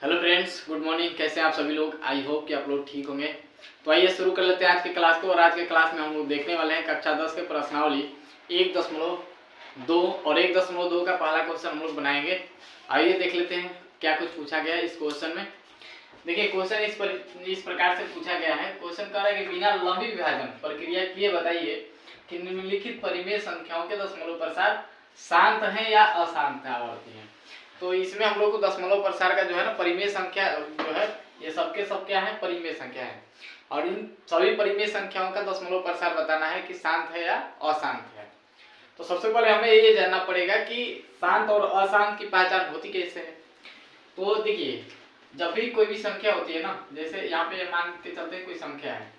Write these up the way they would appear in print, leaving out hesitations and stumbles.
Hello friends, good morning. कैसे हैं आप सभी लोग? आई होप कि आप लोग ठीक होंगे। तो आइए शुरू कर लेते हैं आज की क्लास को। और आज के क्लास में हम लोग देखने वाले हैं कक्षा 10 के प्रश्नावली 1.2 और 1.2 का पहला क्वेश्चन हम लोग बनाएंगे। आइए देख लेते हैं क्या कुछ पूछा गया है इस क्वेश्चन में। देखिए, क्वेश्चन इस प्रकार से पूछा गया है। क्वेश्चन कह रहा है कि बिना लंबी विभाजन प्रक्रिया किए बताइए कि निम्नलिखित परिमेय संख्याओं के दशमलव प्रसार शांत है या अशांत आवर्ती है। तो इसमें हम लोग को दशमलव प्रसार का जो है ना परिमेय संख्या जो है, ये सबके सब क्या है, परिमेय संख्या है। और इन सभी परिमेय संख्याओं का दशमलव प्रसार बताना है कि शांत है या अशांत है। तो सबसे पहले हमें ये जानना पड़ेगा कि शांत और अशांत की पहचान होती कैसे है। तो देखिए, जब भी कोई भी संख्या होती है ना, जैसे यहाँ पे मान के चलते हैं कोई संख्या है,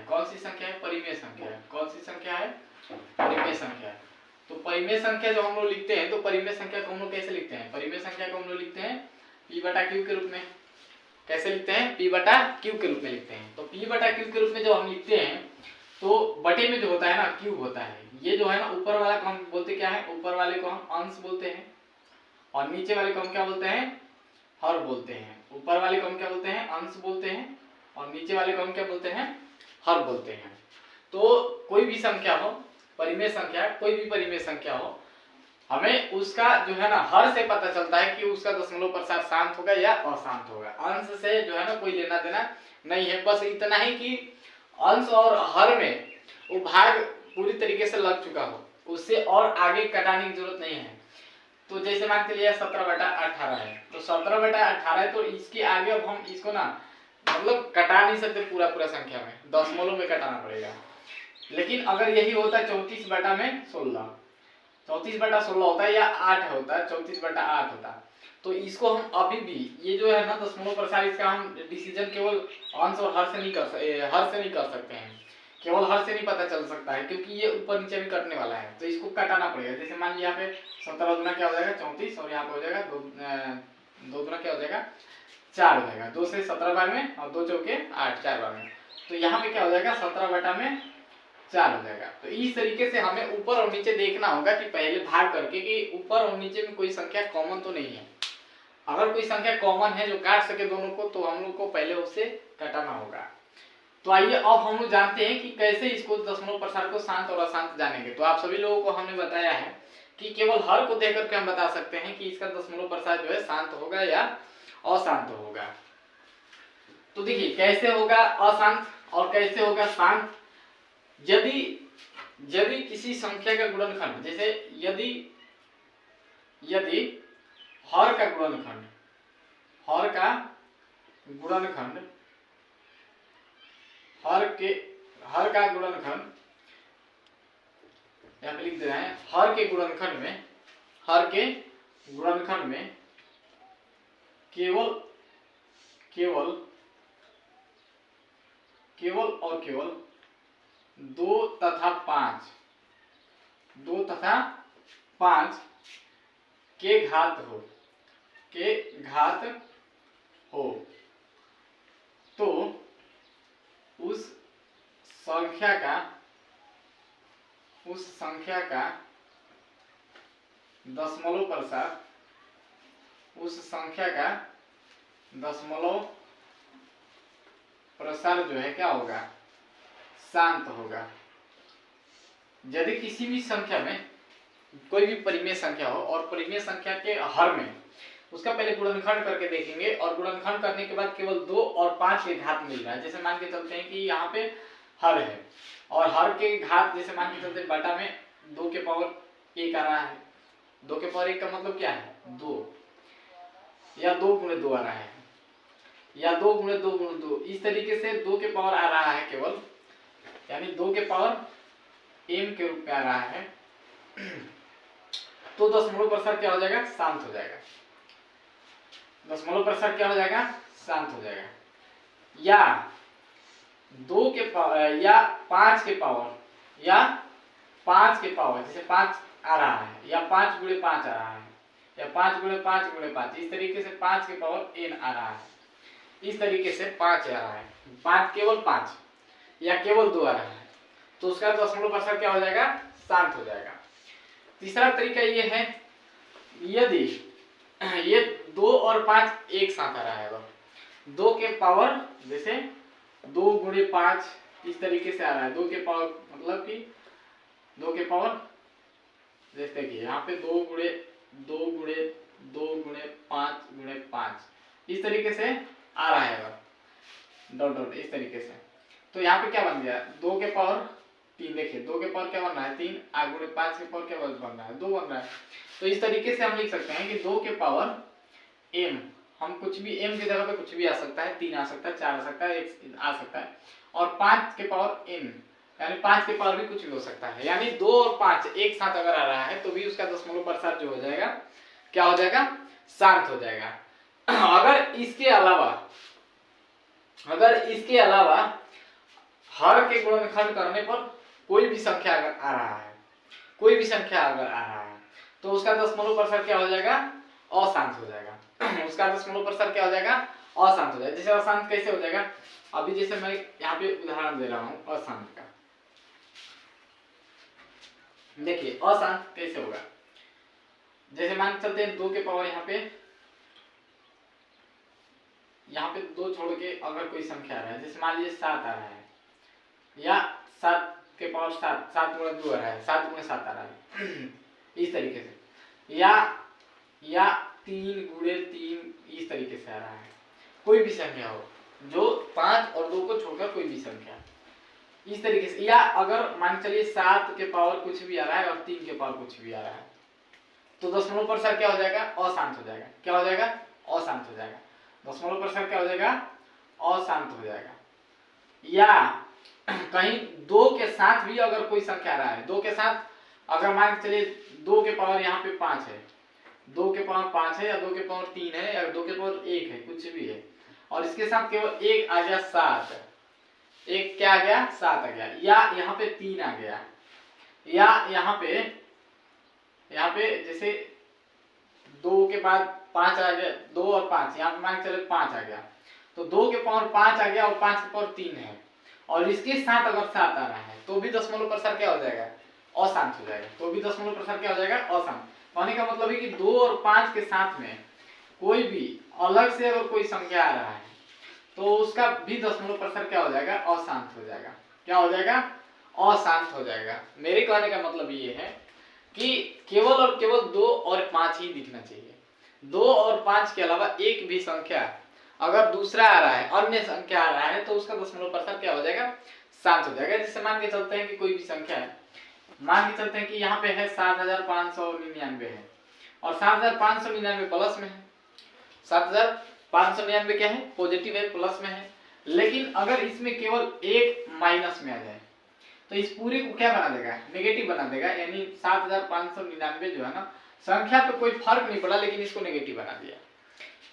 कौन सी संख्या है? परिमेय संख्या है। कौन सी संख्या है? परिमेय संख्या है। तो परिमेय संख्या जो हम लोग लिखते हैं, तो परिमेय संख्या को हम लोग कैसे लिखते हैं? परिमेय संख्या को हम लोग लिखते हैं p/q के रूप में। कैसे लिखते हैं? p/q के रूप में लिखते हैं। तो p/q के रूप में जब हम लिखते हैं तो बटे में जो होता है ना, q होता है। ये जो है ना, ऊपर वाला को हम बोलते क्या है? ऊपर वाले को हम अंश बोलते हैं और नीचे वाले को हम क्या बोलते हैं? हर बोलते हैं। ऊपर वाले को हम क्या बोलते हैं? अंश बोलते हैं और नीचे वाले को हम क्या बोलते हैं? हर बोलते हैं। तो कोई भी संख्या हो, परिमेय संख्या, कोई भी परिमेय संख्या हो, हमें उसका जो है ना हर से पता चलता है कि उसका दशमलव प्रसार शांत होगा या अशांत होगा। अंश से जो है ना कोई लेना देना नहीं है। बस इतना ही कि अंश और हर में वो भाग पूरी तरीके से लग चुका हो, उससे और आगे कटाने की जरूरत नहीं है। तो जैसे मान के लिए 17/18 है, तो 17/18 है, तो इसके आगे अब हम इसको ना मतलब कटा नहीं सकते पूरा संख्या में, दशमलव में कटाना पड़ेगा। लेकिन अगर यही होता 34/16, 34/16 होता है या 8 होता, 34/8 होता, तो इसको हम अभी भी ये जो है ना दशमलव प्रसार, इसका हम डिसीजन केवल अंश और हर से नहीं कर सकते हैं। केवल हर से नहीं पता चल सकता है, क्योंकि ये ऊपर नीचे भी कटने वाला है, तो इसको कटाना पड़ेगा। जैसे मान लिया यहाँ पे 17 दूना क्या हो जाएगा? 34, और यहाँ पे हो जाएगा 2 दूना क्या हो जाएगा? 4 हो जाएगा। 2 से 17 बार में और 2 चौके 8, 4 बार में, तो यहाँ पे क्या हो जाएगा? 17/4 हो जाएगा। तो इस तरीके से हमें ऊपर और नीचे देखना होगा कि पहले भाग करके कि ऊपर और नीचे में कोई संख्या कॉमन तो नहीं है। अगर कोई संख्या कॉमन है जो काट सके दोनों को, तो हम लोग को पहले उससे कटाना होगा। तो आइए अब हम लोग जानते हैं कि कैसे इसको दशमलव प्रसार को शांत और अशांत जानेंगे। तो आप सभी लोगों को हमने बताया है कि केवल हर को देख करके हम बता सकते हैं कि इसका दशमलव प्रसार जो है शांत होगा या अशांत होगा। तो देखिए, कैसे होगा अशांत और कैसे होगा शांत। यदि किसी संख्या का गुणनखंड, जैसे यदि हर का गुणनखंड यहाँ पे लिख दे रहे हैं, हर के गुणनखंड में केवल और केवल 2 तथा 5 के घात हो तो उस संख्या का दशमलव प्रसार जो है क्या होगा? शांत होगा। यदि किसी भी संख्या में कोई भी परिमेय संख्या हो और परिमेय संख्या के हर में उसका पहले गुणनखंड करके देखेंगे, और गुणनखंड करने के बाद केवल 2 और 5 के घात मिल रहा है। जैसे मान के चलते हैं कि यहाँ पे हर है और हर के घात, जैसे मान के चलते बटा में 2 के पावर 1 आ रहा है। 2 के पावर 1 का मतलब क्या है? 2, या 2 गुणे 2 आ रहा है, या 2 गुणे 2 गुणे 2, इस तरीके से 2 के पावर आ रहा है केवल, यानी 2 के पावर m के रूप में आ रहा है। तो दशमलव प्रसार क्या हो जाएगा? शांत हो जाएगा। दशमलव प्रसार क्या हो जाएगा? शांत हो जाएगा। या 2 के पावर या 5 के पावर, जैसे 5 आ रहा है, या 5 गुणे 5 आ रहा है, या 5 गुणे 5 गुणे 5, इस तरीके से 5 के पावर n आ रहा है। इस तरीके से 5 आ रहा है, 5 केवल 5 या केवल 2 आ रहा है, तो उसका दशमलव प्रसार क्या हो जाएगा? शांत हो जाएगा। तीसरा तरीका ये है, ये 2 और 5 एक साथ आ रहा है। 2 के पावर जैसे 2 गुणे 5 इस तरीके से आ रहा है। 2 के पावर मतलब कि 2 के पावर जैसे कि यहाँ पे 2 गुणे 2 गुणे 2 गुणे 5 गुणे 5 इस तरीके से आ रहा है डॉट डॉट इस तरीके से। तो यहाँ पे क्या बन गया 2 के पावर 3। देखिए 2 के पावर क्या बन रहा है 3, आगे गुणे 5 के पावर क्या बन रहा है 2 बन रहा है। तो इस तरीके से हम लिख सकते हैं कि 2 के पावर m, हम कुछ भी m की जगह पे कुछ भी आ सकता है, 3 आ सकता है, 4 आ सकता है, 1 आ सकता है, और 5 के पावर n यानी 5 के पावर भी कुछ भी हो सकता है। यानी 2 और 5 एक साथ अगर आ रहा है तो भी उसका दशमलव प्रसार जो हो जाएगा क्या हो जाएगा, शांत हो जाएगा। अगर इसके अलावा हर के गुणनखंड करने पर कोई भी संख्या अगर आ रहा है तो उसका दशमलव प्रसार क्या हो जाएगा, अशांत हो जाएगा। उसका दशमलव प्रसार क्या हो जाएगा, अशांत हो जाएगा। जैसे अशांत कैसे हो जाएगा, अभी जैसे मैं यहाँ पे उदाहरण दे रहा हूँ अशांत का। देखिए अशांत कैसे होगा, जैसे मान चलते हैं 2 के पावर यहाँ पे 2 छोड़ के अगर कोई संख्या आ रहा है, जैसे मान लीजिए 7 आ रहा है, या 7 के पावर 7 गुणे 2 आ रहा है, 7 गुणे 7 आ रहा है इस तरीके से, या 3 गुणे 3 इस तरीके से आ रहा है। कोई भी संख्या हो जो 5 और 2 को छोड़कर कोई भी संख्या इस तरीके से, या अगर मान चलिए 7 के पावर कुछ भी आ रहा है और 3 के पावर कुछ भी आ रहा है, तो दशमलव प्रसार क्या हो जाएगा, अशांत हो जाएगा। क्या हो जाएगा, अशांत हो जाएगा। दशमलव प्रसार क्या हो जाएगा, अशांत हो जाएगा। या कहीं 2 के साथ भी अगर कोई संख्या आ रहा है, 2 के साथ अगर मान के चलिए 2 के पावर यहाँ पे 5 है, 2 के पावर 5 है, या 2 के पावर 3 है, या 2 के पावर 1 है, कुछ भी है, और इसके साथ केवल एक आ गया 7, एक क्या आ गया 7 आ गया, या यहाँ पे 3 आ गया, या यहाँ पे जैसे 2 के बाद 5 आ गया, 2 और 5 यहाँ पे मान के चले 5 आ गया, तो 2 के पावर 5 आ गया और 5 के पावर 3 है, और इसके साथ अगर 7 आ रहा है तो भी दशमलव प्रसार क्या हो जाएगा, अशांत हो जाएगा। तो भी दशमलव प्रसार क्या हो जाएगा, अशांत। कहने का मतलब है कि 2 और 5 के साथ में कोई भी अलग से अगर कोई संख्या आ रहा है तो उसका भी दशमलव प्रसार क्या हो जाएगा, अशांत हो जाएगा। क्या हो जाएगा, अशांत हो जाएगा। मेरे कहने का मतलब ये है कि केवल और केवल 2 और 5 ही दिखना चाहिए। 2 और 5 के अलावा एक भी संख्या अगर दूसरा आ रहा है, अन्य संख्या आ रहा है, तो उसका दशमलव प्रसार क्या हो जाएगा, शांत हो जाएगा। जैसे मान के चलते हैं कि कोई भी संख्या है, मान के चलते हैं कि यहाँ पे है 7599 है, और 7599 प्लस में है, 7599 क्या है, पॉजिटिव है, प्लस में है। लेकिन अगर इसमें केवल एक माइनस में आ जाए तो इस पूरे को क्या बना देगा, नेगेटिव बना देगा। यानी 7599 जो है ना, संख्या पे कोई फर्क नहीं पड़ा, लेकिन इसको नेगेटिव बना दिया।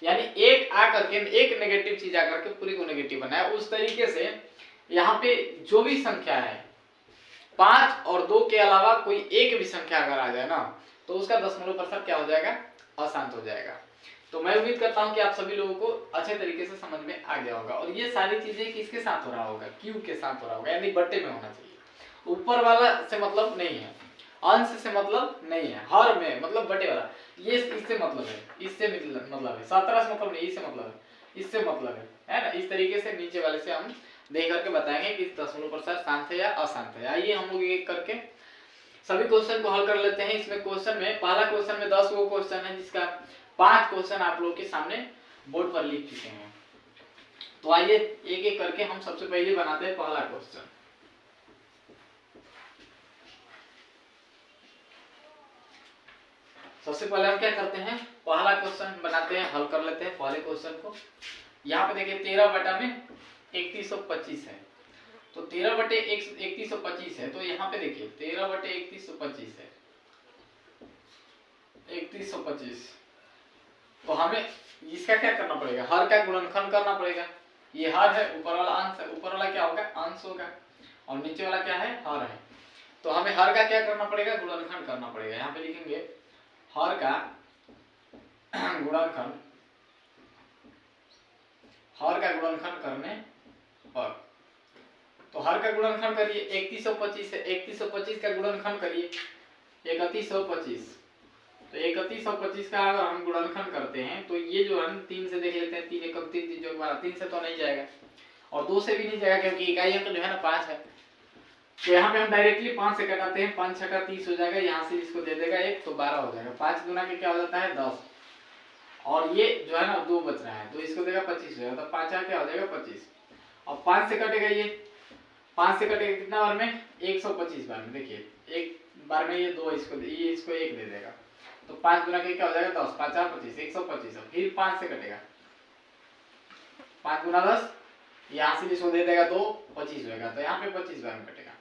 यानी एक आकर के एक नेगेटिव चीज आकर के पूरी को नेगेटिव बनाया। उस तरीके से यहाँ पे जो भी संख्या है, 5 और 2 के अलावा कोई एक भी संख्या अगर आ जाए ना, तो उसका दशमलव प्रसार क्या हो जाएगा, अशांत हो जाएगा। तो मैं उम्मीद करता हूं कि आप सभी लोगों को अच्छे तरीके से समझ में आ गया होगा। और ये सारी चीजें किसके साथ हो रहा होगा, क्यूब के साथ हो रहा होगा, यानी बट्टे में होना चाहिए। ऊपर वाला से मतलब नहीं है, अंश से मतलब नहीं है, हर में मतलब बटे वाला, ये इससे मतलब है, इससे मतलब है, 17 से मतलब नहीं, इससे मतलब है, इससे मतलब है ना। इस तरीके से नीचे वाले से हम देख करके बताएंगे कि दशमलव प्रसार शांत है या अशांत है। आइए हम लोग एक करके सभी क्वेश्चन को हल कर लेते हैं। इसमें क्वेश्चन में पहला क्वेश्चन में 10 गो क्वेश्चन है, जिसका 5 क्वेश्चन आप लोगों के सामने बोर्ड पर लिख चुके हैं। तो आइए एक एक करके हम सबसे पहले बनाते हैं पहला क्वेश्चन। सबसे पहले हम क्या करते हैं, पहला क्वेश्चन बनाते हैं, हल कर लेते हैं पहले क्वेश्चन को। यहाँ पे देखिए 13 बटा में 3125 है, तो 13 बटे 3125 है, तो यहाँ पे देखिए 13 बटे 3125 है, 3125। तो हमें इसका क्या करना पड़ेगा, हर का गुणनखंड करना पड़ेगा। ये हर है, ऊपर वाला अंश है, ऊपर वाला क्या होगा, अंश होगा, और नीचे वाला क्या है, हर है। तो हमें हर का क्या करना पड़ेगा, गुणनखंड करना पड़ेगा। यहाँ पे लिखेंगे हर का गुणनखंड, हर का गुणनखंड करने पर, तो हर का गुणनखंड करिए, 3125 है, 3125 का गुणनखंड करिए, 3125 तो 31 और 25 का अगर हम गुणनखंड करते हैं तो ये जो है 3 से देख लेते हैं, 3 एकम 3, 3 जो 12, 3 से तो नहीं जाएगा और 2 से भी नहीं जाएगा क्योंकि इकाई अंक जो है ना 5 है। तो यहाँ पे हम डायरेक्टली 5 से कटाते हैं, 5 छक्का 30 हो जाएगा, यहाँ से इसको दे देगा 1 तो 12 हो जाएगा। 5 गुना के क्या हो जाता है 10 और ये जो है ना 2 बच रहा है तो इसको देगा 25 हो जाएगा। तो 5 क्या हो जाएगा 25 और 5 से कटेगा ये, 5 से कटेगा कितना बार में 125 बार में। देखिए एक बार में ये 2 इसको 1 दे देगा तो 5 गुना के क्या हो जाएगा 10, 5 25 125 और फिर 5 से कटेगा 5 गुना 10, यहाँ से इसको दे देगा 2 25 होगा तो यहाँ पे 25 बार में कटेगा।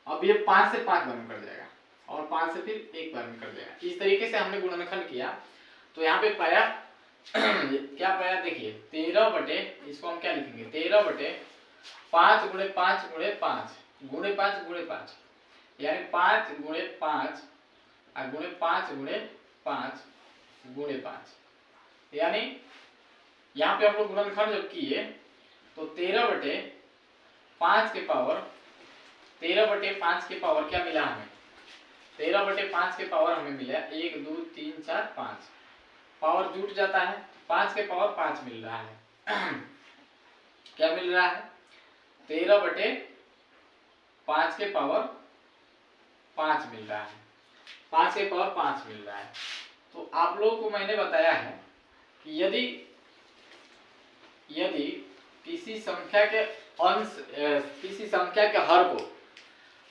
अब ये 5 से 5 बार में कट जाएगा और 5 से फिर 1 बार में कट जाएगा। इस तरीके से हमने गुणनखंड किया तो यहाँ पे पाया क्या पाया, देखिए 13 बटे, इसको हम क्या लिखेंगे 13 बटे 5 गुणे 5 गुणे 5 गुणे 5 गुणे 5 यानी 5 गुणे 5 गुणे 5 गुणे 5 गुणे 5 यानी यहाँ पे हम लोग गुणनखंड जब किए तो 13 बटे 5 के पावर 13 बटे 5 के पावर क्या मिला हमें, 13 बटे 5 के पावर हमें मिला 1 2 3 4 5, पावर जुट जाता है 5 के पावर 5 मिल रहा है क्या मिल रहा है 13 बटे 5 के पावर 5 मिल रहा है, 5 के पावर 5 मिल रहा है। तो आप लोगों को मैंने बताया है कि यदि किसी संख्या के अंश किसी संख्या के हर को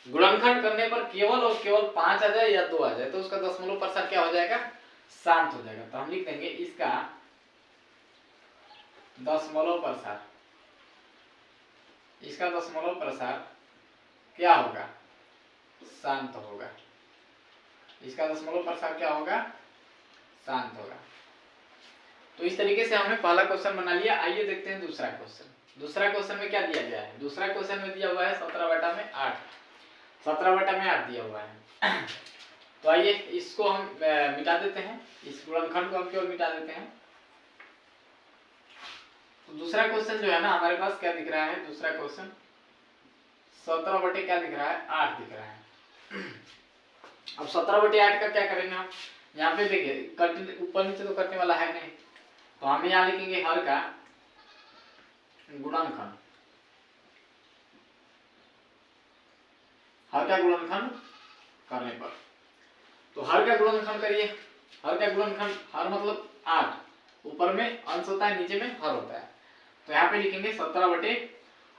गुणनखंड करने पर केवल और केवल 5 आ जाए या 2 आ जाए तो उसका दशमलव प्रसार क्या हो जाएगा, शांत हो जाएगा। तो हम लिख देंगे इसका दशमलव प्रसार, इसका दशमलव प्रसार क्या होगा, शांत होगा। इसका दशमलव प्रसार क्या होगा, शांत होगा। तो इस तरीके से हमने पहला क्वेश्चन बना लिया। आइए देखते हैं दूसरा क्वेश्चन। दूसरा क्वेश्चन में क्या दिया गया है, दूसरा क्वेश्चन में दिया हुआ है 17 बटा में 8, 17 बटा में 8 दिया हुआ है तो आइए इसको हम मिटा देते हैं, इस गुणनखंड को हम केवल मिटा देते हैं। तो दूसरा क्वेश्चन जो है ना हमारे पास क्या दिख रहा है, दूसरा क्वेश्चन 17 बटे क्या दिख रहा है 8 दिख रहा है। अब 17 बटे 8 का क्या करेंगे हम, यहाँ पे देखिए ऊपर नीचे तो कटने वाला है नहीं तो हम यहाँ लिखेंगे हर का गुणनखंड, हर का गुणनखंड करने पर। तो हर का गुणनखंड करिए, हर का गुणनखंड, हर मतलब 8, ऊपर में अंश होता है नीचे में हर होता है। तो यहाँ पे लिखेंगे 17 बटे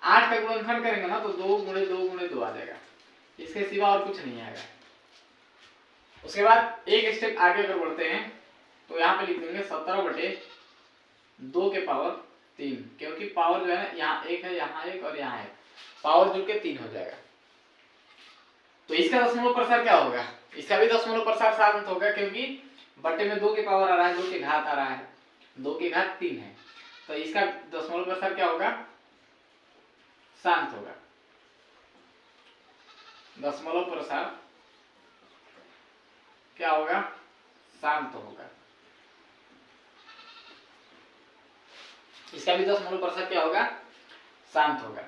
8 का गुणनखंड करेंगे ना तो 2 गुणे 2 गुणे 2 आ जाएगा, इसके सिवा और कुछ नहीं आएगा। उसके बाद एक स्टेप आगे अगर बढ़ते हैं तो यहाँ पे लिख देंगे 17 बटे 2 के पावर 3, क्योंकि पावर जो है ना यहाँ 1 है, यहाँ 1 और यहाँ 1, पावर जुड़ के 3 हो जाएगा। तो इसका दशमलव प्रसार क्या होगा, इसका भी दशमलव प्रसार शांत होगा क्योंकि बटे में 2 के पावर आ रहा है, 2 के घात आ रहा है, 2 के घात 3 है तो इसका दशमलव प्रसार क्या होगा, शांत होगा। दशमलव प्रसार क्या होगा, शांत होगा। इसका भी दशमलव प्रसार क्या होगा, शांत होगा।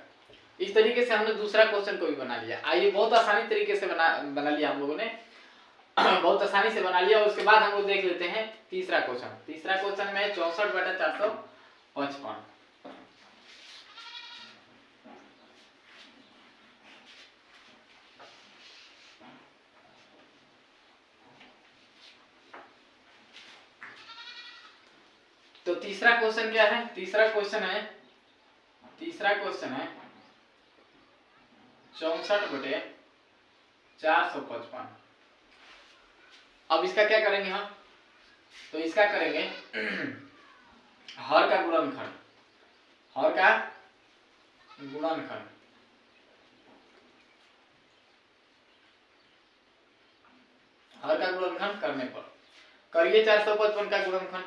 इस तरीके से हमने दूसरा क्वेश्चन को भी बना लिया। आइए बहुत आसानी तरीके से बना लिया हम लोगों ने बहुत आसानी से बना लिया। और उसके बाद हम लोग देख लेते हैं तीसरा क्वेश्चन। तीसरा क्वेश्चन में 64 बटा 455। तो तीसरा क्वेश्चन क्या है, तीसरा क्वेश्चन है 64 बटे 455। अब इसका क्या करेंगे हम, तो इसका करेंगे हर का गुणनखंड, हर का गुणनखंड, हर का गुणनखंड करने पर करिए 455 का गुणनखंड,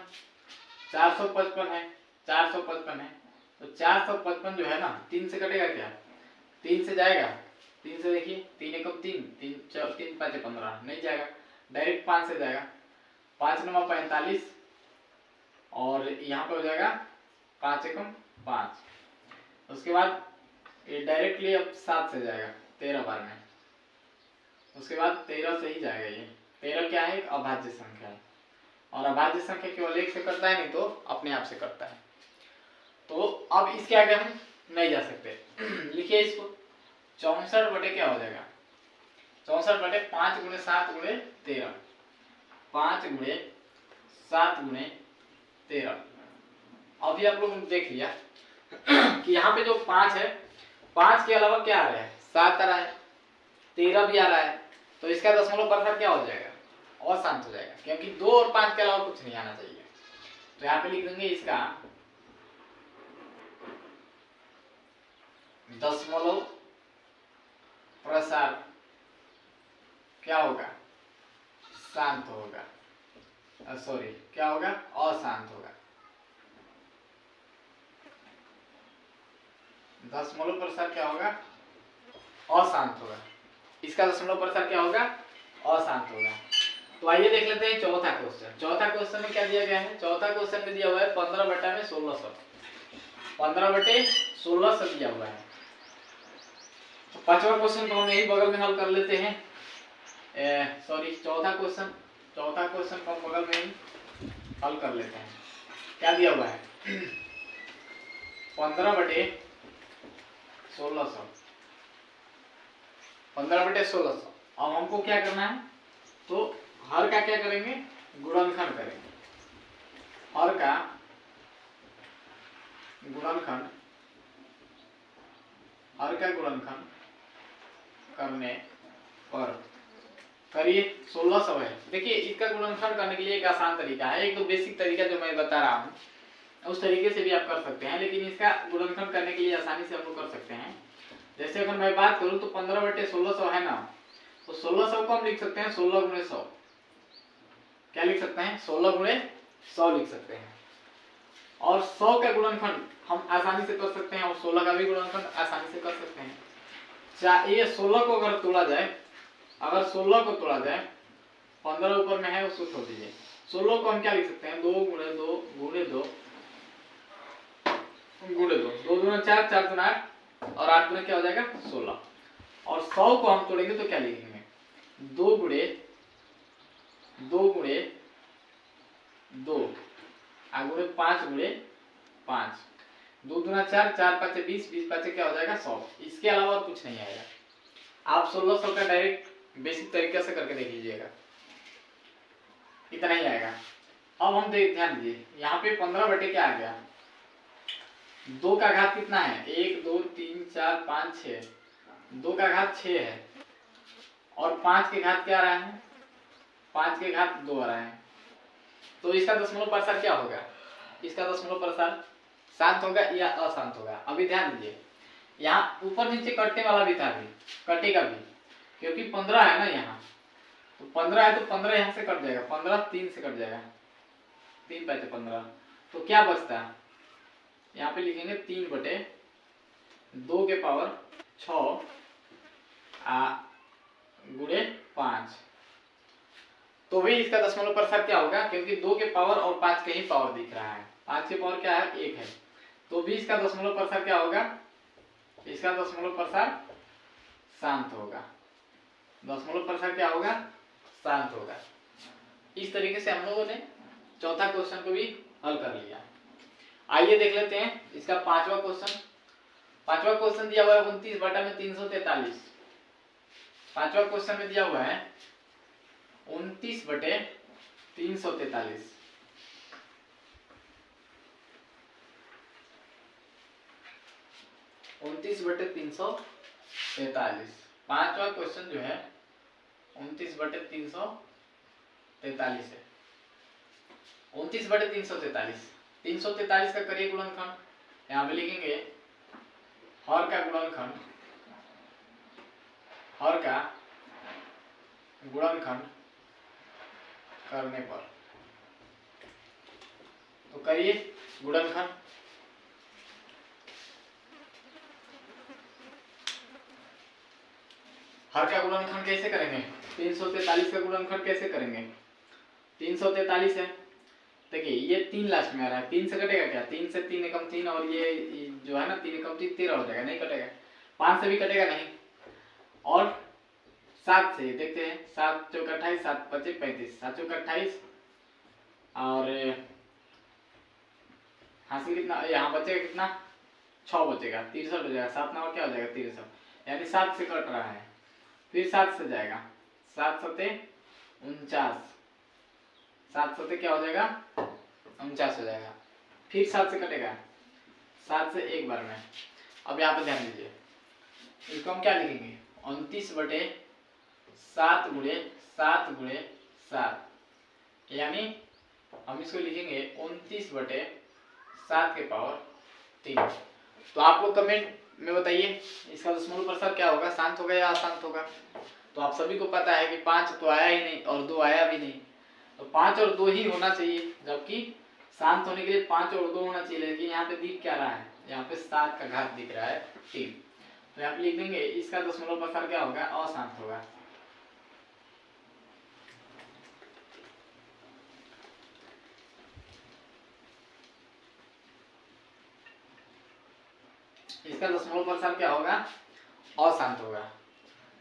455 है, 455 है तो 455 जो है ना 3 से कटेगा क्या, 3 से जाएगा, 3 से देखिए 3 एकम 3, 3 5 15 नहीं जाएगा, डायरेक्ट 5 से जाएगा, 5 9 45 और यहाँ पे हो जाएगा 5 एकम 5। उसके बाद ये डायरेक्टली अब 7 से जाएगा 13 बार में, उसके बाद 13 से ही जाएगा ये 13 क्या है, एक अभाज्य संख्या है, और अभाज्य संख्या केवल एक से करता है, नहीं तो अपने आप से करता है। तो अब इसके आगे हम नहीं जा सकते। लिखिए इसको, 64 बटे क्या हो जाएगा, 64 बटे 5 गुणे 7 गुणे 13, 5 गुणे 7 गुणे 13। अभी आप लोग देख लिया कि यहाँ पे जो 5 है, 5 के अलावा क्या आ रहा है, 7 आ रहा है, 13 भी आ रहा है, तो इसका दशमलव प्रसार क्या हो जाएगा, अशांत हो जाएगा, क्योंकि 2 और 5 के अलावा कुछ नहीं आना चाहिए। तो यहाँ पे लिख देंगे इसका दशमलव प्रसार क्या होगा, शांत होगा, सॉरी क्या होगा, अशांत होगा। दशमलव प्रसार क्या होगा, अशांत होगा। इसका दशमलव प्रसार क्या होगा, अशांत होगा। तो आइए देख लेते हैं चौथा क्वेश्चन। चौथा क्वेश्चन में क्या दिया गया है, चौथा क्वेश्चन में दिया हुआ है 15 बटा में 1600, 15 बटे 1600 दिया हुआ है। तो पांचवा क्वेश्चन को हम यही बगल में हल कर लेते हैं, सॉरी चौथा क्वेश्चन को हम बगल में ही हल कर लेते हैं। क्या दिया हुआ है, 15 बटे 1600, 15 बटे 1600। अब हमको क्या करना है, तो हर का क्या करेंगे, गुणनखंड करेंगे, हर का गुणनखंड, हर का गुणनखंड करने पर करिए 1600 है। देखिए इसका गुणनखंड करने के लिए एक आसान तरीका है, एक तो बेसिक तरीका जो मैं बता रहा हूँ उस तरीके से भी आप कर सकते हैं, लेकिन इसका गुणनखंड करने के लिए आसानी से हम लोग कर सकते हैं। जैसे अगर मैं बात करूँ तो 15 बटे 1600 है ना, तो 1600 को हम लिख सकते हैं 16 गुणे 100। क्या लिख सकते हैं, 16 गुणे 100 लिख सकते हैं। और 100 का गुणनखंड हम आसानी से कर सकते हैं, और 16 का भी गुणनखंड आसानी से कर सकते हैं। ये 16 को अगर तोड़ा जाए, अगर 16 को तोड़ा जाए, 15 ऊपर में है उसको छोड़ दीजिए, 16 को हम क्या लिख सकते हैं, 2 गुणे 2 गुणे 2 गुणे 2, 2 गुणे 4, 4 गुणे 8, और 8 गुणे क्या हो जाएगा 16। और 100 को हम तोड़ेंगे तो क्या लिखेंगे, 2 गुणे 2 गुणे 2 गुणे 5 गुणे 5, 2 गुना 4, 4 5 20, 20 5 क्या हो जाएगा 100। इसके अलावा और कुछ नहीं आएगा। आप 1600 का डायरेक्ट बेसिक तरीके से करके देख लीजिएगा, इतना ही आएगा। अब हम ध्यान दीजिए, यहाँ पे 15 बटे क्या आ गया, 2 का घात कितना है, 1 2 3 4 5 6, 2 का घात 6 है, और 5 के घात क्या आ रहा है, 5 के घात 2 आ रहा है। तो इसका दशमलव प्रसार क्या होगा, इसका दशमलव प्रसार शांत होगा या अशांत होगा। अभी ध्यान दीजिए, यहाँ ऊपर नीचे कटने वाला भी था, भी कटेगा भी, क्योंकि 15 है ना यहाँ, तो 15 है तो 15 यहाँ से कट जाएगा, 15 3 से कट जाएगा, 3 5 15, तो क्या बचता है, यहाँ पे लिखेंगे 3 बटे 2 के पावर 6 गुणे 5। तो भी इसका दशमलव प्रसार क्या होगा, क्योंकि 2 के पावर और 5 के ही पावर दिख रहा है, 5 के पावर क्या है 1 है, तो भी इसका दशमलव प्रसार क्या होगा, इसका दशमलव प्रसार शांत होगा। दशमलव प्रसार क्या होगा, शांत होगा। इस तरीके से हम लोगों ने चौथा क्वेश्चन को भी हल कर लिया। आइए देख लेते हैं इसका पांचवा क्वेश्चन। पांचवा क्वेश्चन दिया हुआ है 29 बटा में 343। पांचवा क्वेश्चन में दिया हुआ है 29 बटे 343। 29 बटे 343 पांचवा क्वेश्चन जो है 29 बटे 343 है। 29 बटे 343, 343 का करिए गुणनखंड, यहाँ पे लिखेंगे हर का गुणनखंड, हर का गुणनखंड करने पर, तो करिए गुणनखंड। हर का गुणनखंड कैसे करेंगे, 343 का गुणनखंड कैसे करेंगे, 343 है, देखिए ये 3 लास्ट में आ रहा है, 3 से कटेगा क्या, 3 से 3 एकम 3, और ये जो है ना 3 एकम 3 13 हो जाएगा, नहीं कटेगा, 5 से भी कटेगा नहीं, और 7 से देखते हैं, 7 चौका 28, 7 पचे 35, 7 चौका 28 और हासिल कितना, यहाँ बचेगा कितना 6 बचेगा, 63 हो जाएगा, 7 नंबर क्या हो जाएगा 63, यानी 7 से कट रहा है। फिर 7 से जाएगा, 7 सते 49, 7 सते क्या हो जाएगा 49 हो जाएगा। फिर 7 से कटेगा, 7 से एक बार में। अब यहाँ पे ध्यान दीजिए, इसको हम क्या लिखेंगे 29/7 गुणे 7 गुणे 7, यानी हम इसको लिखेंगे 29/7 के पावर 3। तो आप लोग कमेंट में बताइए इसका दशमलव प्रसार क्या होगा, शांत होगा या अशांत होगा। तो आप सभी को पता है कि 5 तो आया ही नहीं और 2 आया भी नहीं, तो 5 और 2 ही होना चाहिए, जबकि शांत होने के लिए 5 और 2 होना चाहिए। लेकिन यहाँ पे दिख क्या रहा है, यहाँ पे 7 का घात दिख रहा है 3, तो यहाँ पे लिख देंगे इसका दशमलव प्रसार क्या होगा, अशांत होगा। इसका दशमलव प्रसार क्या होगा, अशांत होगा।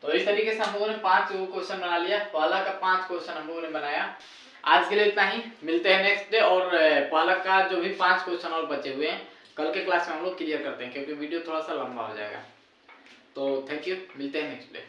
तो इस तरीके से हम लोगों ने 5 क्वेश्चन बना लिया, पहला का 5 क्वेश्चन हम लोगों ने बनाया। आज के लिए इतना ही, मिलते हैं नेक्स्ट डे, और पहला का जो भी 5 क्वेश्चन और बचे हुए हैं कल के क्लास में हम लोग क्लियर करते हैं, क्योंकि वीडियो थोड़ा सा लंबा हो जाएगा। तो थैंक यू, मिलते हैं नेक्स्ट डे।